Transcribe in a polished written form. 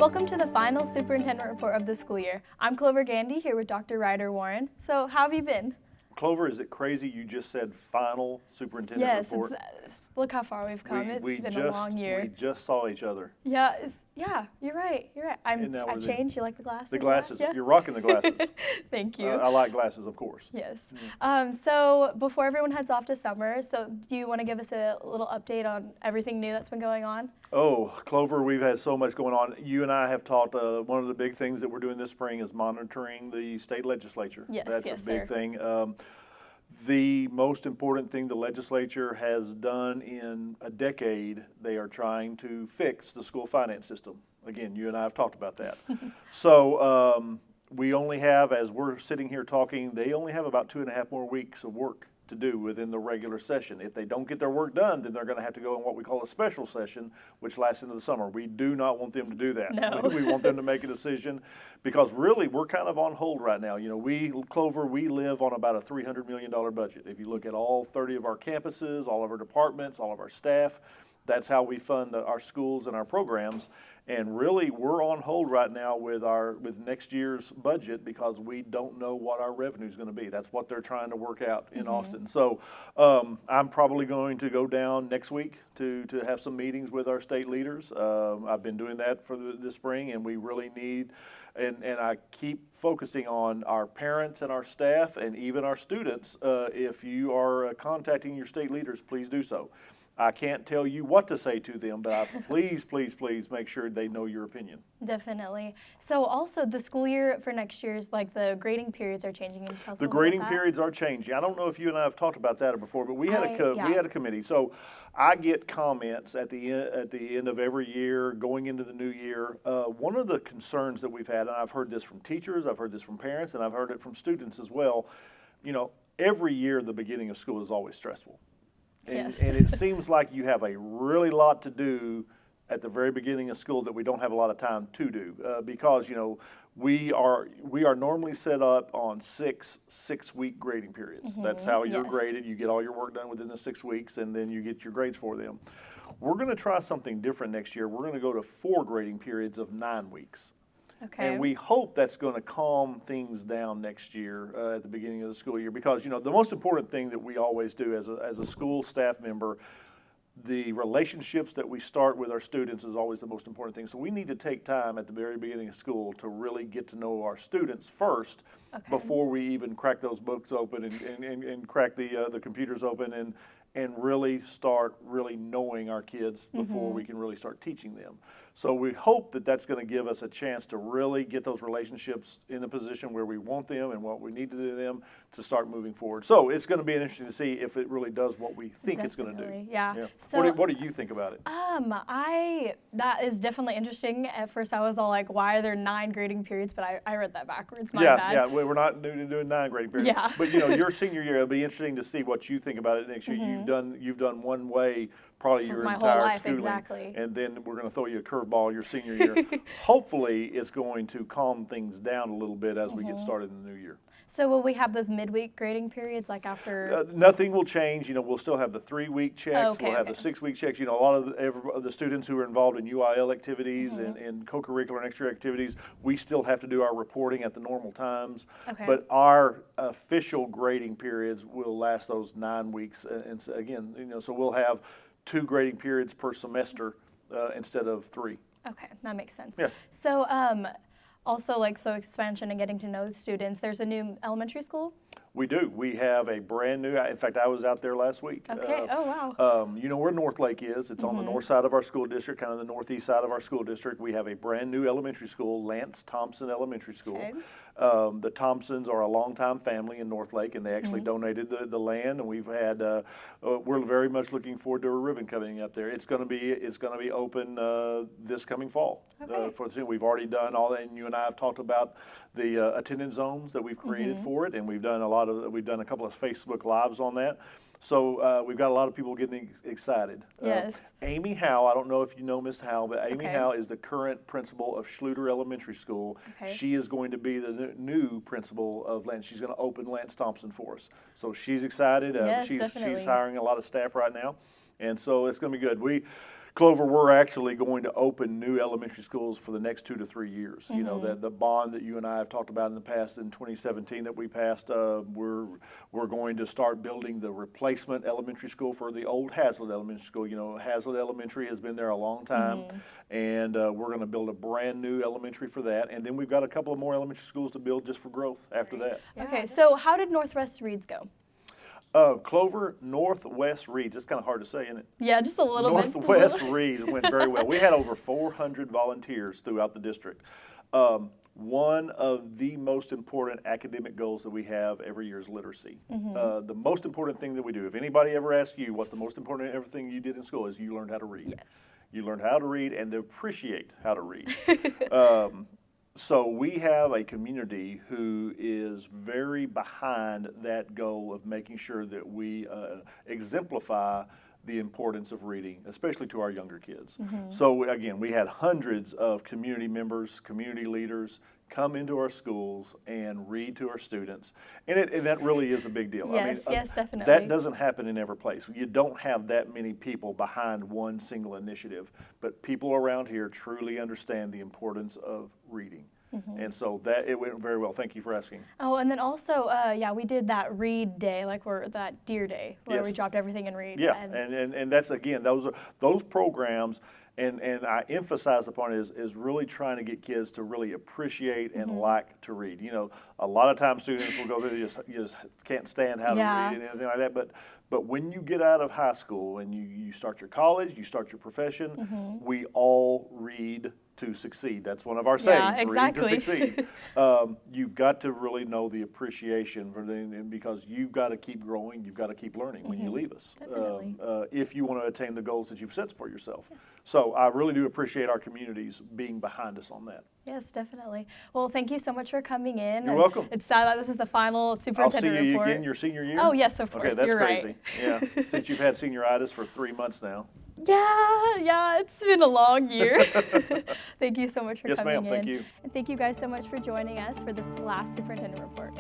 Welcome to the final Superintendent Report of the school year. I'm Clover Gandy here with Dr. Ryder Warren. So how have you been? Clover, is it crazy you just said final superintendent report? Yes, look how far we've come. It's been a long year. We just saw each other. Yeah, you're right. I changed. You like the glasses? The glasses. Yeah. You're rocking the glasses. Thank you. I like glasses, of course. Yes. So before everyone heads off to summer, so do you want to give us a little update on everything new that's been going on? Oh, Clover, we've had so much going on. You and I have talked, one of the big things that we're doing this spring is monitoring the state legislature. Yes, That's yes, a big sir. thing. The most important thing the legislature has done in a decade, they are trying to fix the school finance system. Again, you and I have talked about that. So we only have, as we're sitting here talking, they only have about 2.5 more weeks of work to do within the regular session. If they don't get their work done, then they're going to have to go in what we call a special session, which lasts into the summer. We do not want them to do that. No. We want them to make a decision because really we're kind of on hold right now. You know, Clover, we live on about a $300 million budget. If you look at all 30 of our campuses, all of our departments, all of our staff, that's how we fund our schools and our programs. And really, we're on hold right now with next year's budget because we don't know what our revenue is going to be. That's what they're trying to work out in Austin. So I'm probably going to go down next week to have some meetings with our state leaders. I've been doing that for this spring, and we really need, and I keep focusing on our parents and our staff and even our students. If you are contacting your state leaders, please do so. I can't tell you what to say to them, but please make sure they know your opinion. Definitely. So also the school year for next year's, like the grading periods are changing. The grading periods are changing. I don't know if you and I have talked about that before, but we had a committee. So I get comments at the end of every year, going into the new year. One of the concerns that we've had, and I've heard this from teachers, I've heard this from parents, and I've heard it from students as well. You know, every year the beginning of school is always stressful. And it seems like you have a really lot to do at the very beginning of school that we don't have a lot of time to do because, you know, we are normally set up on six-week grading periods. That's how you're graded. You get all your work done within the 6 weeks, and then you get your grades for them. We're going to try something different next year. We're going to go to 4 grading periods of 9 weeks. Okay. And we hope that's going to calm things down next year at the beginning of the school year because, you know, the most important thing that we always do as a school staff member, the relationships that we start with our students is always the most important thing. So we need to take time at the very beginning of school to really get to know our students first before we even crack those books open and crack the computers open and really start really knowing our kids before we can really start teaching them. So we hope that that's going to give us a chance to really get those relationships in a position where we want them and what we need to do to them to start moving forward. So it's going to be interesting to see if it really does what we think it's going to do. Yeah. So, what do you think about it? That is definitely interesting. At first I was all like, why are there 9 grading periods? But I read that backwards. My bad. Yeah, we're not doing 9 grading periods. Yeah. But you know, your senior year, it'll be interesting to see what you think about it next year. You've done one way probably your my entire whole life, schooling, exactly. And then we're going to throw you a curveball your senior year. Hopefully, it's going to calm things down a little bit as we get started in the new year. So will we have those midweek grading periods like after? Nothing will change. You know, we'll still have the 3-week checks. We'll have the 6-week checks. You know, a lot of the students who are involved in UIL activities and co-curricular and extra activities, we still have to do our reporting at the normal times. Okay. But our official grading periods will last those 9 weeks. And so again, you know, so we'll have 2 grading periods per semester instead of 3. Okay, that makes sense. Yeah. So also, so expansion and getting to know the students, there's a new elementary school? We do. We have a brand new, in fact, I was out there last week. Okay, oh wow. You know where North Lake is. It's on the north side of our school district, kind of the northeast side of our school district. We have a brand new elementary school, Thompson Elementary School. Okay. The Thompsons are a longtime family in North Lake, and they actually donated the land, and we've had, we're very much looking forward to a ribbon cutting up there. It's going to be open this coming fall. Okay. We've already done all that, and you and I have talked about the attendance zones that we've created for it, and we've done a couple of Facebook Lives on that. So we've got a lot of people getting excited. Yes. Amy Howe, I don't know if you know Miss Howe, but Amy Howe is the current principal of Schluter Elementary School. Okay. She is going to be the new principal of Lance. She's going to open Lance Thompson for us. So she's excited. Yes, she's definitely. hiring a lot of staff right now. And so it's going to be good. Clover, we're actually going to open new elementary schools for the next 2 to 3 years. You know, the bond that you and I have talked about in the past in 2017 that we passed, we're going to start building the replacement elementary school for the old Hazlitt Elementary School. You know, Hazlitt Elementary has been there a long time, and we're going to build a brand new elementary for that. And then we've got a couple of more elementary schools to build just for growth after that. Okay, so how did Northwest Reeds go? Clover Northwest Reeds. It's kind of hard to say, isn't it? Yeah, just a little bit. Northwest Reeds went very well. We had over 400 volunteers throughout the district. One of the most important academic goals that we have every year is literacy. The most important thing that we do, if anybody ever asks you what's the most important everything you did in school, is you learned how to read. Yes. You learned how to read and to appreciate how to read. So we have a community who is very behind that goal of making sure that we exemplify the importance of reading, especially to our younger kids. So again, we had hundreds of community members, community leaders come into our schools and read to our students, and that really is a big deal. Yes, I mean, yes, definitely. That doesn't happen in every place. You don't have that many people behind one single initiative, but people around here truly understand the importance of reading. And so it went very well. Thank you for asking. Oh, and then also, yeah, we did that read day, like that deer day, where we dropped everything and read. Yeah, and that's, again, those programs, and I emphasize the point is really trying to get kids to really appreciate and like to read. You know, a lot of times students will go there, you just can't stand how to read and anything like that. But when you get out of high school and you start your college, you start your profession, we all read to succeed. That's one of our sayings, exactly. read to succeed. You've got to really know the appreciation for because you've got to keep growing, you've got to keep learning when you leave us, if you want to attain the goals that you've set for yourself. So I really do appreciate our communities being behind us on that. Yes, definitely. Well, thank you so much for coming in. You're welcome. It's sad that this is the final superintendent I'll see you report. again your senior year? Oh, yes, of course. Okay, that's You're crazy. Right. Yeah, since you've had senioritis for 3 months now. Yeah, it's been a long year. Thank you so much for coming in. Yes, ma'am, thank you. And thank you guys so much for joining us for this last superintendent report.